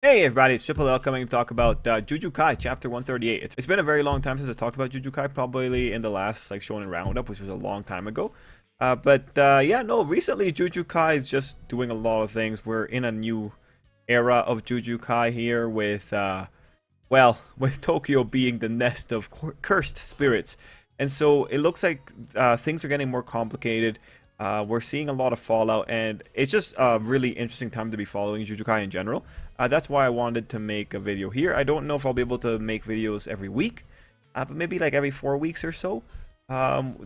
Hey everybody, it's Tripl-L coming to talk about Juju Kai Chapter 138. It's been a very long time since I talked about Juju Kai, probably in the last Shonen Roundup, which was a long time ago. Yeah, no, recently Juju Kai is just doing a lot of things. We're in a new era of Juju Kai here with, with Tokyo being the nest of cursed spirits. And so it looks like things are getting more complicated. We're seeing a lot of fallout, and it's just a really interesting time to be following Jujutsu Kai in general. That's why I wanted to make a video here. I don't know if I'll be able to make videos every week, but maybe like every 4 weeks or so.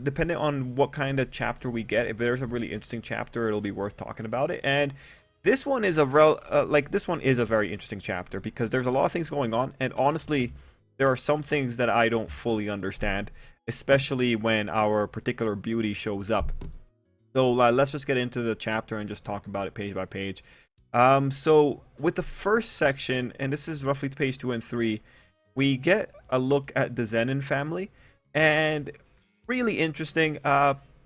Depending on what kind of chapter we get. If there's a really interesting chapter, it'll be worth talking about it. And this one is this one is a very interesting chapter because there's a lot of things going on, and honestly, there are some things that I don't fully understand, especially when our particular beauty shows up. So let's just get into the chapter and just talk about it page by page. So with the first section, and this is roughly page 2 and 3, we get a look at the Zenon family, and really interesting.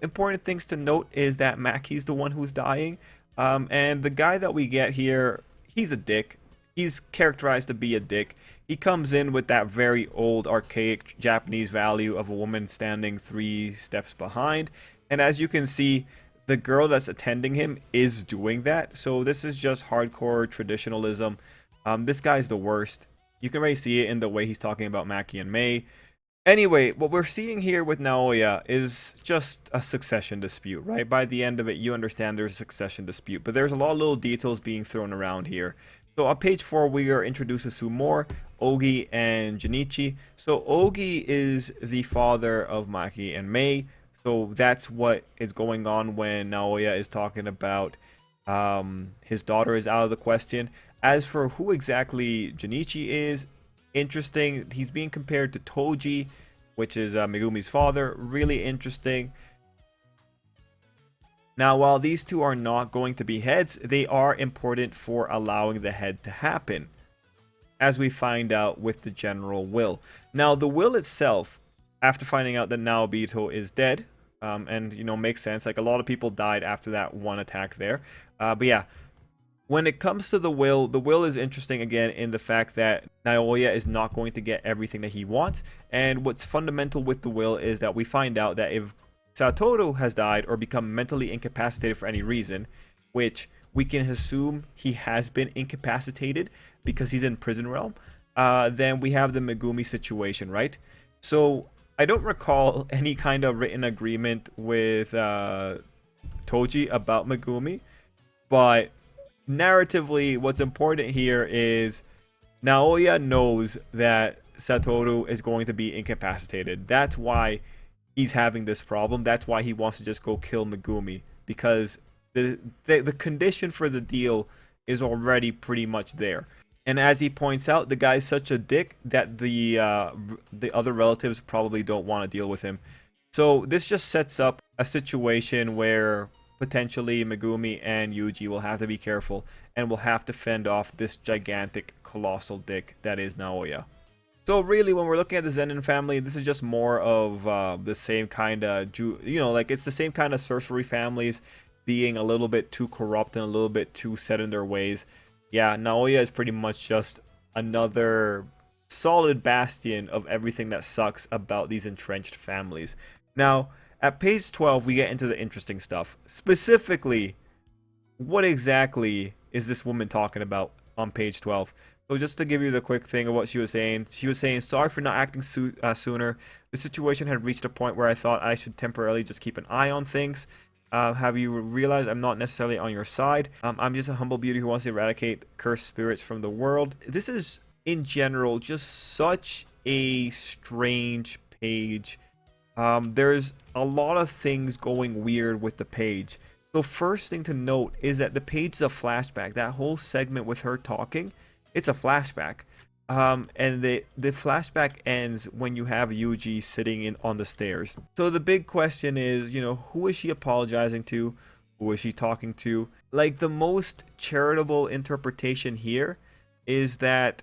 Important things to note is that Maki's the one who's dying, and the guy that we get here, he's a dick. He's characterized to be a dick. He comes in with that very old, archaic Japanese value of a woman standing 3 steps behind. And as you can see, the girl that's attending him is doing that. So this is just hardcore traditionalism. This guy's the worst. You can already see it in the way he's talking about Maki and Mei. Anyway, what we're seeing here with Naoya is just a succession dispute, right? By the end of it, you understand there's a succession dispute, but there's a lot of little details being thrown around here. So on page 4, we are introduced to Sumor, Ogi, and Junichi. So Ogi is the father of Maki and Mei. So that's what is going on when Naoya is talking about his daughter is out of the question. As for who exactly Junichi is, interesting. He's being compared to Toji, which is Megumi's father. Really interesting. Now, while these two are not going to be heads, they are important for allowing the head to happen, as we find out with the general will. Now, the will itself, after finding out that Naobito is dead, and makes sense. Like, a lot of people died after that one attack there. But yeah, when it comes to the will is interesting again in the fact that Naoya is not going to get everything that he wants. And what's fundamental with the will is that we find out that if Satoru has died or become mentally incapacitated for any reason, which we can assume he has been incapacitated because he's in prison realm, then we have the Megumi situation, right? So I don't recall any kind of written agreement with Toji about Megumi, but narratively, what's important here is Naoya knows that Satoru is going to be incapacitated. That's why he's having this problem. That's why he wants to just go kill Megumi, because the condition for the deal is already pretty much there. And as he points out, the guy's such a dick that the other relatives probably don't want to deal with him. So this just sets up a situation where potentially Megumi and Yuji will have to be careful and will have to fend off this gigantic, colossal dick that is Naoya. So really, when we're looking at the Zenon family, this is just more of the same kind of, it's the same kind of sorcery families being a little bit too corrupt and a little bit too set in their ways. Yeah, Naoya is pretty much just another solid bastion of everything that sucks about these entrenched families. Now, at page 12, we get into the interesting stuff. Specifically, what exactly is this woman talking about on page 12? So just to give you the quick thing of what she was saying, sorry for not acting sooner. The situation had reached a point where I thought I should temporarily just keep an eye on things. Have you realized I'm not necessarily on your side? I'm just a humble beauty who wants to eradicate cursed spirits from the world. This is, in general, just such a strange page. There's a lot of things going weird with the page. So first thing to note is that the page is a flashback. That whole segment with her talking, it's a flashback. And the flashback ends when you have Yuji sitting on the stairs. So the big question is, who is she apologizing to? Who is she talking to? Like, the most charitable interpretation here is that,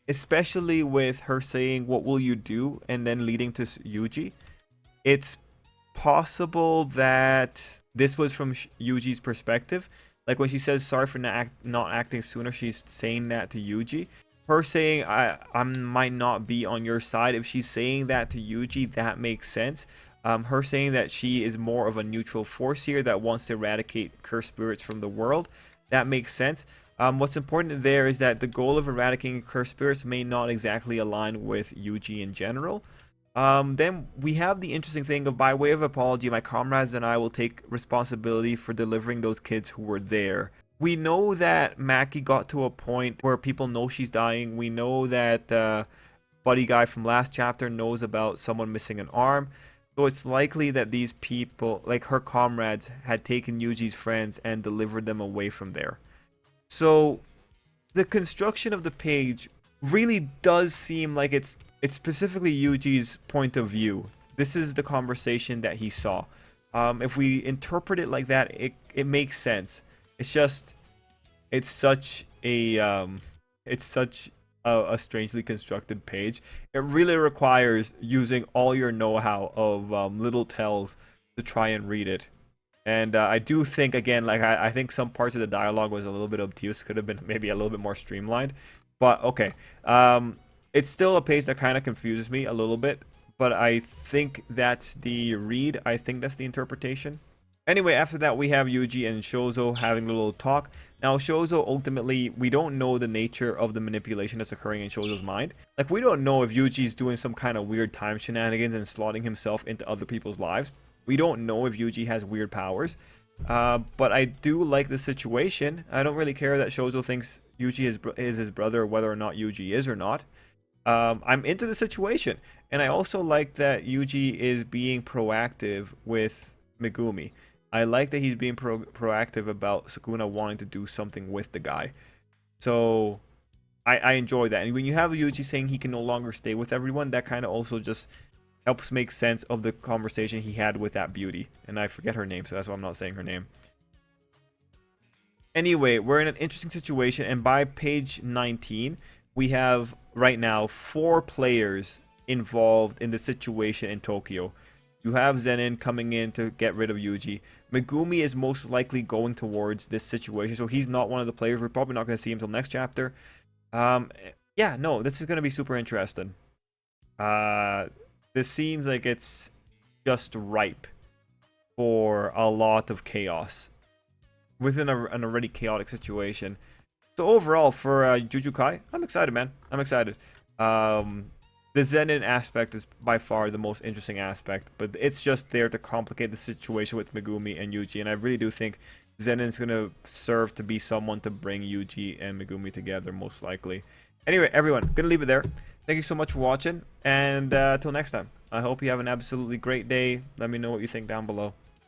especially with her saying, "What will you do?" and then leading to Yuji, it's possible that this was from Yuji's perspective, Like when she says sorry for not acting sooner, she's saying that to Yuji. Her saying I might not be on your side, if she's saying that to Yuji, that makes sense. Her saying that she is more of a neutral force here that wants to eradicate cursed spirits from the world, that makes sense. What's important there is that the goal of eradicating cursed spirits may not exactly align with Yuji in general. Then we have the interesting thing of, by way of apology, my comrades and I will take responsibility for delivering those kids who were there. We know that Maki got to a point where people know she's dying. We know that buddy guy from last chapter knows about someone missing an arm. So it's likely that these people, like her comrades, had taken Yuji's friends and delivered them away from there. So the construction of the page really does seem like it's specifically Yuji's point of view. This is the conversation that he saw. If we interpret it like that, it makes sense. It's just, it's such a strangely constructed page. It really requires using all your know-how of little tells to try and read it. And I do think, again, like I think some parts of the dialogue was a little bit obtuse. Could have been maybe a little bit more streamlined. But okay. It's still a page that kind of confuses me a little bit. But I think that's the read. I think that's the interpretation. Anyway, after that, we have Yuji and Shozo having a little talk. Now, Shozo, ultimately, we don't know the nature of the manipulation that's occurring in Shozo's mind. Like, we don't know if Yuji's doing some kind of weird time shenanigans and slotting himself into other people's lives. We don't know if Yuji has weird powers. But I do like the situation. I don't really care that Shozo thinks Yuji is his brother, whether or not Yuji is or not. I'm into the situation. And I also like that Yuji is being proactive with Megumi. I like that he's being proactive about Sukuna wanting to do something with the guy. So I enjoy that. And when you have Yuji saying he can no longer stay with everyone, that kind of also just helps make sense of the conversation he had with that beauty. And I forget her name, so that's why I'm not saying her name. Anyway, we're in an interesting situation. And by page 19, we have right now 4 players involved in the situation in Tokyo. You have Zenon coming in to get rid of Yuji. Megumi is most likely going towards this situation, so he's not one of the players. We're probably not going to see him until next chapter. Yeah, no, this is going to be super interesting. This seems like it's just ripe for a lot of chaos within an already chaotic situation. So overall, for Jujutsu Kai, I'm excited, man. I'm excited. The Zenon aspect is by far the most interesting aspect, but it's just there to complicate the situation with Megumi and Yuji, and I really do think Zenon's going to serve to be someone to bring Yuji and Megumi together, most likely. Anyway, everyone, gonna leave it there. Thank you so much for watching, and till next time, I hope you have an absolutely great day. Let me know what you think down below.